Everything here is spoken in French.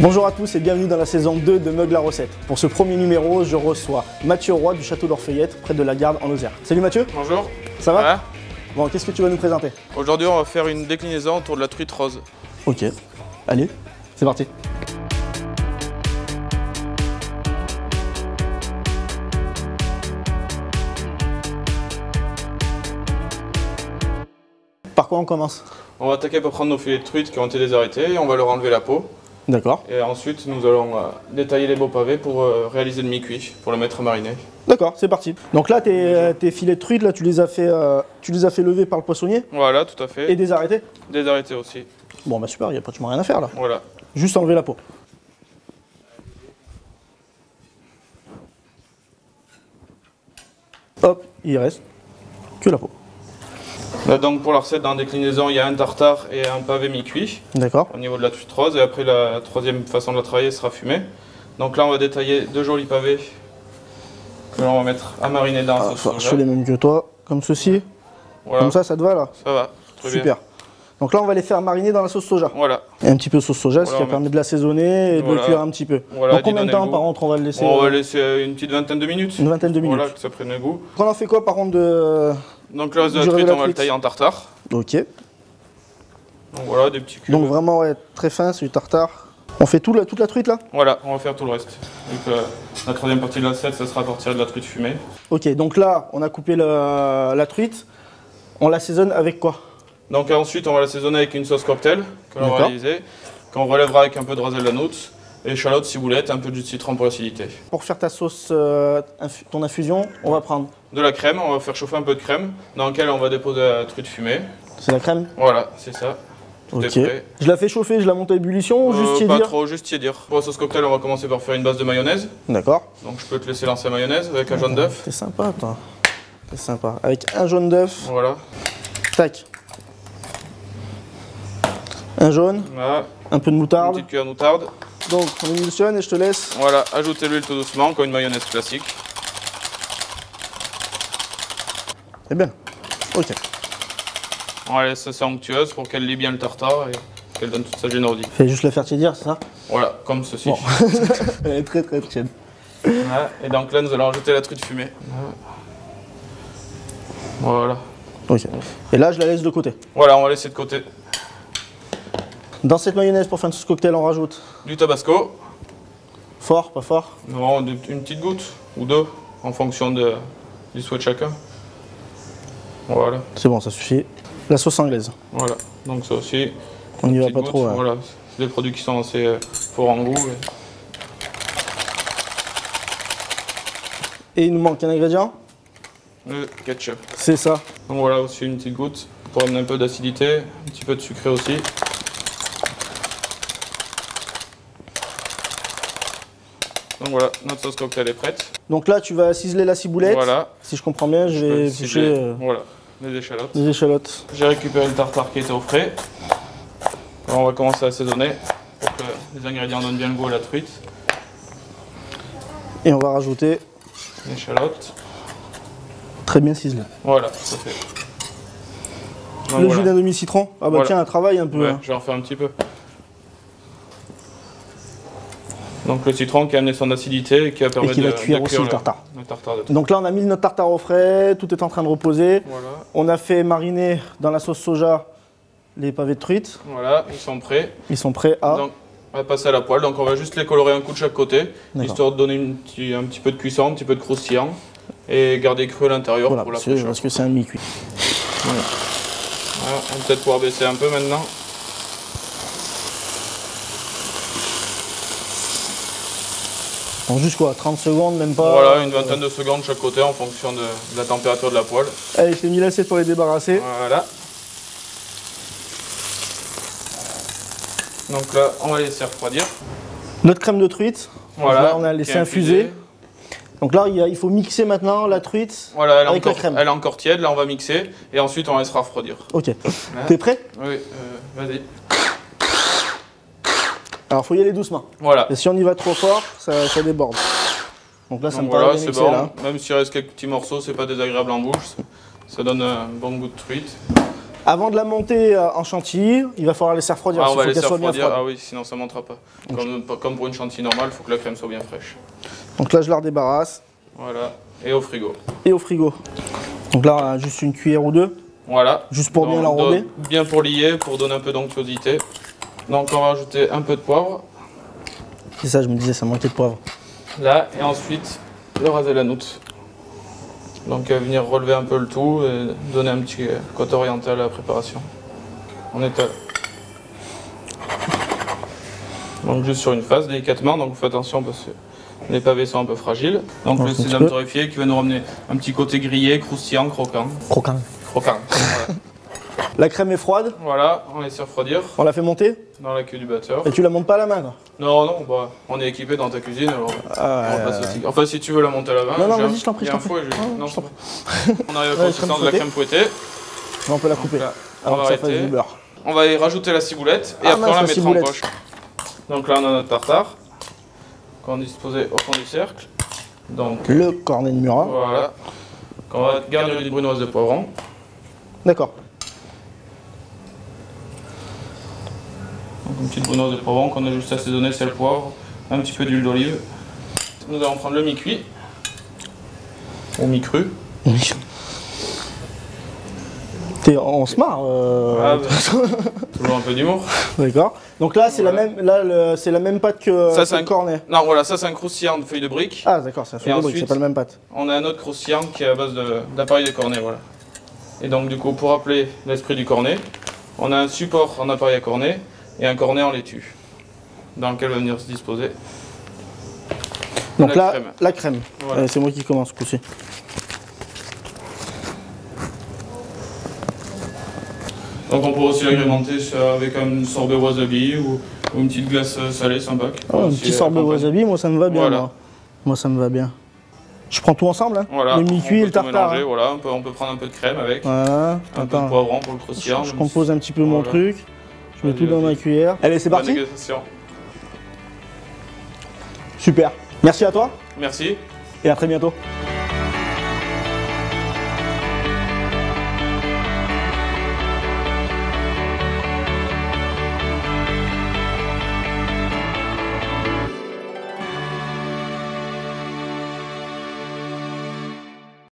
Bonjour à tous et bienvenue dans la saison 2 de Meug la recette. Pour ce premier numéro, je reçois Mathieu Roy du château d'Orfeuillette, près de la Garde en Lozère. Salut Mathieu. Bonjour. Ça va? Ouais. Bon, qu'est-ce que tu vas nous présenter? Aujourd'hui, on va faire une déclinaison autour de la truite rose. Ok, allez, c'est parti. Par quoi on commence? On va attaquer par prendre nos filets de truite qui ont été désarrêtés et on va leur enlever la peau. D'accord. Et ensuite, nous allons détailler les beaux pavés pour réaliser le mi-cuit, pour le mettre à mariner. D'accord, c'est parti. Donc là, tes filets de truite, là, tu les as fait lever par le poissonnier Voilà, tout à fait. et désarrêter? Désarrêtés aussi. Bon, bah super, il n'y a pratiquement rien à faire là. Voilà. Juste enlever la peau. Hop, il reste que la peau. Là, donc pour la recette, dans la déclinaison, il y a un tartare et un pavé mi-cuit D'accord. au niveau de la truite rose. Et après, la troisième façon de la travailler sera fumée. Donc là, on va détailler deux jolis pavés que l'on va mettre à mariner dans la sauce Enfin, je soja. fais les mêmes que toi, comme ceci. Voilà. Comme ça te va là? Ça va, très bien. Super. Donc là, on va les faire mariner dans la sauce soja. Voilà. Et un petit peu sauce soja, ce Voilà, qui va permettre de l'assaisonner et de le cuire un petit peu. Voilà, Donc combien de d'y donner temps le par goût. contre on va le laisser? On va laisser une petite vingtaine de minutes. Une vingtaine de minutes. Voilà, que ça prenne le goût. On en fait quoi par contre de... Donc le reste de la Du truite, reste de la on va le truite. tailler en tartare. Ok. Donc voilà, des petits cubes. Donc vraiment ouais, très fin, c'est du tartare. On fait toute la truite là? Voilà, on va faire tout le reste. Donc la troisième partie de la recette, ça sera à partir de la truite fumée. Ok, donc là, on a coupé la truite. On l'assaisonne avec quoi? Donc ensuite, on va l'assaisonner avec une sauce cocktail que l'on va D'accord. réaliser, qu'on relèvera avec un peu de rasel d'anout, échalote, ciboulette, un peu de jus de citron pour l'acidité. Pour faire ta sauce, ton infusion, on va prendre... De la crème, on va faire chauffer un peu de crème, dans laquelle on va déposer la truite fumée. C'est la crème? Voilà, c'est ça. Tout est Ok. prêt. Je la fais chauffer, je la monte à ébullition ou juste tiédir? Pas trop, juste tiédir. Pour la sauce cocktail, on va commencer par faire une base de mayonnaise. D'accord. Donc je peux te laisser lancer la mayonnaise avec un jaune d'œuf. T'es sympa toi. T'es sympa. Avec un jaune d'œuf. Voilà. Tac. Un jaune, Voilà. un peu de Une moutarde. petite cuillère de moutarde. Donc on émulsionne et je te laisse. Voilà, ajoutez l'huile tout doucement, comme une mayonnaise classique. C'est bien. Ok. On la laisse assez onctueuse pour qu'elle lie bien le tartare et qu'elle donne toute sa générosité. Fais juste la faire tiédir, c'est ça? Voilà, comme ceci. Bon. Elle est très très tiède. Voilà. Et donc là, nous allons rajouter la truite fumée. Voilà. Ok. Et là je la laisse de côté. Voilà, on va laisser de côté Dans cette mayonnaise pour faire une sauce cocktail, on rajoute du tabasco. fort, pas fort. Non, une petite goutte ou deux, en fonction du souhait de chacun. Voilà. C'est bon, ça suffit. La sauce anglaise. Voilà. Donc ça aussi. On n'y va petite pas goutte. trop. Ouais. Voilà. C'est des produits qui sont assez forts en goût. Et il nous manque un ingrédient. Le ketchup. C'est ça. Donc voilà, aussi une petite goutte pour amener un peu d'acidité, un petit peu de sucré aussi. Donc voilà, notre sauce cocktail est prête. Donc là tu vas ciseler la ciboulette. Voilà. Si je comprends bien, je vais Cibler, éplucher voilà, les échalotes. les échalotes. J'ai récupéré le tartare qui était au frais. Alors on va commencer à assaisonner pour que les ingrédients donnent bien le goût à la truite. Et on va rajouter L'échalote. très bien ciselé. Voilà, ça fait. Donc Le voilà. jus d'un demi-citron. Ah bah Voilà. tiens, un travail un peu. Ouais, hein. je vais en faire un petit peu. Donc le citron qui a amené son acidité et qui va permettre qui va de cuire aussi cuire le tartare. Le tartare de Donc là on a mis notre tartare au frais, tout est en train de reposer. Voilà. On a fait mariner dans la sauce soja les pavés de truite. Voilà, ils sont prêts. Ils sont prêts à... Donc, on va passer à la poêle. Donc on va juste les colorer un coup de chaque côté, D'accord. histoire de donner un petit peu de cuisson, un petit peu de croustillant et garder cru à l'intérieur Voilà, pour la parce fraîcheur. que c'est un mi-cuit. Voilà, on va peut-être pouvoir baisser un peu maintenant. Donc juste quoi, 30 secondes, même pas... Voilà, une vingtaine de secondes chaque côté en fonction de la température de la poêle. Allez, je t'ai mis l'assiette pour les débarrasser. Voilà. Donc là, on va laisser refroidir. Notre crème de truite, Voilà. là, on a qui laissé est infuser. Donc là, il faut mixer maintenant la truite Voilà, avec la crème. elle est encore tiède, là on va mixer et ensuite on laissera refroidir. Ok. T'es prêt? Oui, vas-y. Alors, faut y aller doucement. Voilà. Et si on y va trop fort, ça déborde. Donc là, ça Donc me voilà, paraît bien c'est mixé, bon. là. Même s'il reste quelques petits morceaux, c'est pas désagréable en bouche. Ça donne un bon goût de truite. Avant de la monter en chantilly, il va falloir laisser refroidir. Ah, on va faut laisser qu'elle soit bien refroidir. froide. Ah oui, sinon ça ne montera pas. Comme pour une chantilly normale, il faut que la crème soit bien fraîche. Donc là, je la redébarrasse. Voilà, et au frigo. Et au frigo. Donc là, on a juste une cuillère ou deux. Voilà. Juste pour bien l'enrober. Bien pour lier, pour donner un peu d'onctuosité. Donc on va rajouter un peu de poivre. C'est ça, je me disais, ça manquait de poivre. Là, et ensuite le ras el hanout. Donc venir relever un peu le tout et donner un petit côté oriental à la préparation. On étale. Donc juste sur une face délicatement, donc faites attention parce que les pavés sont un peu fragiles. Donc le sésame torréfié qui va nous ramener un petit côté grillé, croustillant, croquant. Croquant. Croquant. Voilà. La crème est froide. Voilà, on laisse refroidir On la fait monter. dans la queue du batteur. Et tu la montes pas à la main, quoi. Non, non, bah, on est équipé dans ta cuisine alors. On passe aussi. Enfin, si tu veux la monter à la main. Non, non, vas-y, je t'en prie, je t'en prie. Non, je t'en prie. On arrive à la consistance de la crème fouettée. On peut la couper. Là, Avant on que va ça fasse du beurre. On va y rajouter la ciboulette et Ah, après mince, on la la mettra ciboulette. en poche. Donc là, on a notre tartare qu'on a disposé au fond du cercle. Donc, Le cornet de Murat. voilà. Qu'on va garnir d'une brunoise de poivron. D'accord. Donc une petite brunoise de poivron qu'on a juste assaisonné, sel, poivre, un petit peu d'huile d'olive. Nous allons prendre le mi-cuit ou mi-cru. On se marre. Ah, bah, toujours un peu d'humour. D'accord. Donc là, c'est Voilà. la même. Là, c'est la même pâte que Ça, c'est le un cornet. Non, voilà, ça c'est un croustillant de feuilles de briques. Ah, d'accord, ça fait Et le brique, ensuite- c'est pas la même pâte. On a un autre croustillant qui est à base d'appareil de cornet, voilà. Et donc du coup, pour rappeler l'esprit du cornet, on a un support en appareil à cornet et un cornet en laitue, dans lequel va venir se disposer. Donc la là, crème. la crème. Voilà. C'est moi qui commence, coup-ci. Donc on peut aussi l'agrémenter avec un sorbet wasabi ou une petite glace salée sympa. Oh, un petit sorbet wasabi, moi ça me va bien. Voilà. Moi ça me va bien. Je prends tout ensemble, hein. Voilà. Le mi-cuit et le On peut tout tartare. mélanger, hein. voilà. On peut prendre un peu de crème avec, Voilà. un peu de Attends, poivron pour le croustillant. je compose un petit peu mon Voilà. truc. Je mets Vas-y, tout dans vas-y. ma cuillère. Allez, c'est Bonne parti. dégustation. Super. Merci à toi Merci. et à très bientôt.